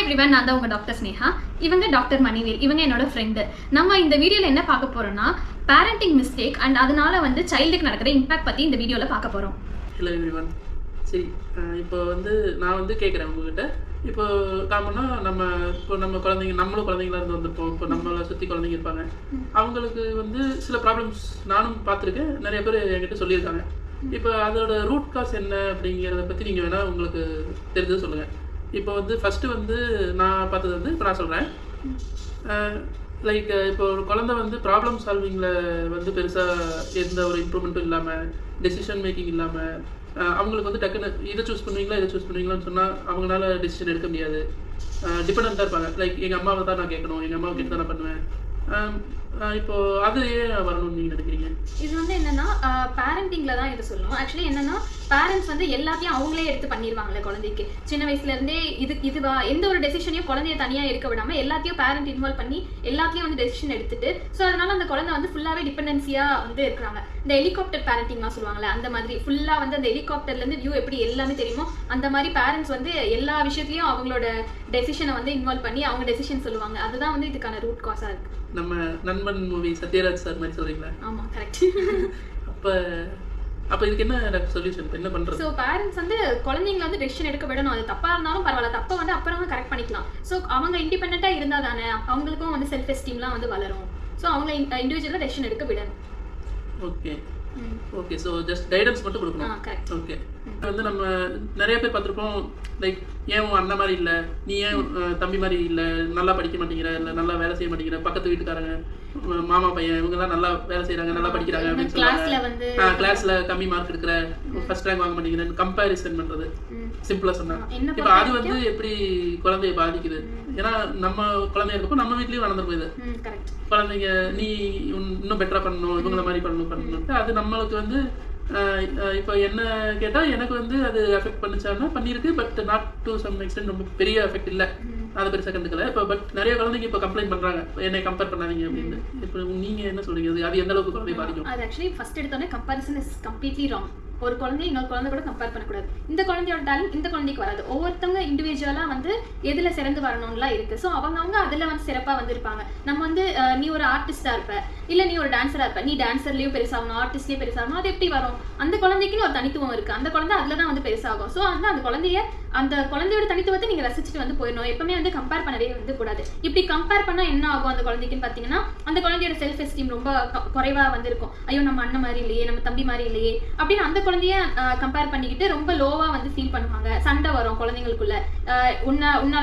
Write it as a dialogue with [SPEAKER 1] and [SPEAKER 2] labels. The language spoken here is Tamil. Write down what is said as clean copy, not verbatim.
[SPEAKER 1] ஹாய் எவ்ரிவன், நான் தான் உங்க டாக்டர் ஸ்னேஹா. இவங்க டாக்டர் மணிவேல். இவங்க என்னோட ஃப்ரெண்டு. நம்ம இந்த வீடியோல என்ன பார்க்க போறோம்னா பேரண்டிங் மிஸ்டேக் அண்ட் அதனால வந்து சைல்டுக்கு நடக்கிற இம்பாக்ட் பத்தி இந்த வீடியோல பார்க்க போறோம்.
[SPEAKER 2] Hello everyone. சரி, இப்போ நான் கேட்குறேன் உங்ககிட்ட. இப்போ காமனா நம்ம குழந்தைங்க, நம்மளும் குழந்தைங்களா இருந்து வந்திருப்போம். இப்போ நம்மளை சுற்றி குழந்தைங்க இருப்பாங்க. அவங்களுக்கு சில ப்ராப்ளம்ஸ் நானும் பார்த்துருக்கேன். நிறைய பேர் என்கிட்ட சொல்லியிருக்காங்க. இப்போ அதோட ரூட் காஸ் என்ன அப்படிங்கிறத பற்றி நீங்கள் வேணால் உங்களுக்கு தெரிஞ்சது சொல்லுங்கள். இப்போ ஃபஸ்ட்டு நான் பார்த்தது இப்போ நான் சொல்கிறேன். லைக் இப்போ ஒரு குழந்தை ப்ராப்ளம் சால்விங்கில் பெருசாக எந்த ஒரு இம்ப்ரூவ்மெண்ட்டும் இல்லாமல், டெசிஷன் மேக்கிங் இல்லாமல், அவங்களுக்கு டக்குன்னு இதை சூஸ் பண்ணுவீங்களான்னு சொன்னால் அவங்களால டெசிஷன் எடுக்க முடியாது. டிபெண்ட்டாக இருப்பாங்க. லைக் எங்கள் அம்மாவை தான் நான் கேட்கணும், எங்கள் அம்மாவை கேட்டு தான் நான் பண்ணுவேன். இப்போ அது ஏன் வரணும்னு நீங்கள் நினைக்கிறீங்க?
[SPEAKER 1] இது என்னன்னா பேரண்டிங்ல தான் இதை சொல்லணும். ஆக்சுவலி என்னன்னா பேரண்ட்ஸ் எல்லாத்தையும் அவங்களே எடுத்து பண்ணிடுவாங்களே குழந்தைக்கு. சின்ன வயசுல இருந்தே இதுவா எந்த ஒரு டெசிஷனையும் குழந்தைய தனியா இருக்க விடாம எல்லாத்தையும் பேரண்ட் இன்வால்வ் பண்ணி எல்லாத்தையும் டெசிஷன் எடுத்துட்டு, ஸோ அதனால அந்த குழந்தை ஃபுல்லாவே டிபெண்டன்சியா இருக்கிறாங்க. இந்த ஹெலிகாப்டர் பேரண்டிங்லாம் சொல்லுவாங்கல்ல, அந்த மாதிரி ஃபுல்லா அந்த ஹெலிகாப்டர்ல இருந்து வியூ எப்படி எல்லாமே தெரியுமோ அந்த மாதிரி பேரண்ட்ஸ் எல்லா விஷயத்தையும் அவங்களோட டெசிஷனை இன்வால்வ் பண்ணி அவங்க டெசிஷன் சொல்லுவாங்க. அதுதான் இதுக்கான ரூட் காஸா இருக்கு.
[SPEAKER 2] நம்ம நண்பன் மூவி சத்யராஜ் சார் மாதிரி சொல்றீங்களா?
[SPEAKER 1] ஆமா, கரெக்ட்.
[SPEAKER 2] அப்ப இதுக்கு என்ன சொல்யூஷன், என்ன பண்றது?
[SPEAKER 1] சோ பேரண்ட்ஸ் குழந்தைங்களை டெசிஷன் எடுக்க விடணும். அது தப்பா இருந்தாலும் பரவாயில்ல, தப்ப அப்புறமா கரெக்ட் பண்ணிக்கலாம். சோ அவங்க இண்டிபெண்டன்ட்டா இருந்தா தானே அவங்களுக்கும் செல்ஃப் எஸ்டீம்லாம் வளரும். சோ அவங்க இண்டிவிஜுவலா டெசிஷன் எடுக்க விடணும்.
[SPEAKER 2] ஓகே. ஸோ ஜஸ்ட் கைடன்ஸ் மட்டும் கொடுக்கணும். ஓகே. நம்ம நிறைய பேர் பார்த்துருப்போம். லைக் ஏன் உன் அண்ணன் மாதிரி இல்லை, நீ ஏன் தம்பி மாதிரி இல்லை, நல்லா படிக்க மாட்டேங்கிற, இல்லை நல்லா வேலை செய்ய மாட்டேங்கிற, பக்கத்து வீட்டுக்காரங்க, மாமா பையன் இவங்கெல்லாம் நல்லா வேலை செய்யறாங்க, நல்லா படிக்கிறாங்க அப்படின்னு சொல்லுவாங்க. கிளாஸ்ல கம்மி மார்க் எடுக்கிற, ஃபர்ஸ்ட் ரேங்க் வாங்க மாட்டேங்கிறேன்னு கம்பேரிசன் பண்றது. சிம்பிளா சொன்னா இப்போ அது எப்படி குழந்தைய பாதிக்குது? ஏன்னா நம்ம குழந்தைய இருக்கப்போ நம்ம வீட்லயும் வளர்ந்துருக்கும். இது குழந்தைங்க நீ இன்னும் பெட்டரா பண்ணணும், இவங்கள மாதிரி பண்ணணும். அது நம்மளுக்கு இப்போ என்ன கேட்டா எனக்கு அது எஃபெக்ட் பண்ணுச்சான்னா பண்ணிருக்கு. But not to some extent, ரொம்ப பெரிய எஃபெக்ட் இல்லை. அதை பெருசாக கண்டுக்கல. இப்போ பட் நிறைய குழந்தைங்க இப்போ கம்ப்ளைண்ட் பண்றாங்க, என்னை கம்பேர் பண்ணாதீங்க அப்படின்னு. இப்போ நீங்க என்ன சொல்றீங்க? அது எந்த அளவுக்கு குழந்தை பாதிக்கும்? அது
[SPEAKER 1] ஆக்சுவலி ஃபர்ஸ்ட் எடுத்தோடனே கம்பேரிசன் இஸ் கம்ப்ளீட்லி ராங். ஒரு குழந்தை இன்னொரு குழந்தை கூட கம்பேர் பண்ணக்கூடாது. இந்த குழந்தையோட டேலண்ட் இந்த குழந்தைக்கு வராது. ஒவ்வொருத்தவங்க இண்டிவிஜுவலா எதுல சிறந்து வரணும்லாம் இருக்கு. ஸோ அவங்க அதுல சிறப்பா இருப்பாங்க. நம்ம நீ ஒரு ஆர்டிஸ்டா இருப்ப, இல்ல நீ ஒரு டான்ஸரா இருப்ப, நீ டான்ஸர்லயும் பெருசாகணும், ஆர்டிஸ்ட்லயும் பெருசாகணும். அது எப்படி வரும்? அந்த குழந்தைக்குன்னு ஒரு தனித்துவம் இருக்கு. அந்த குழந்தை அதுலதான் பெருசாகும். ஸோ அந்த குழந்தையோட தனித்துவத்தை நீங்க ரசிச்சுட்டு போயிடணும். எப்பவுமே கம்பேர் பண்ணவே கூடாது. இப்படி கம்பேர் பண்ணா என்ன ஆகும் அந்த குழந்தைக்குன்னு பாத்தீங்கன்னா, அந்த குழந்தையோட செல்ஃப் எஸ்டீம் ரொம்ப குறைவா இருக்கும். ஐயோ நம்ம அண்ணன் மாதிரி இல்லையே, நம்ம தம்பி மாதிரி இல்லையே அப்படின்னு அந்த குழந்தைய கம்பேர் பண்ணிக்கிட்டு ரொம்ப லோவா ஃபீல் பண்ணுவாங்க. சண்டை வரும் குழந்தைங்களுக்குள்ள.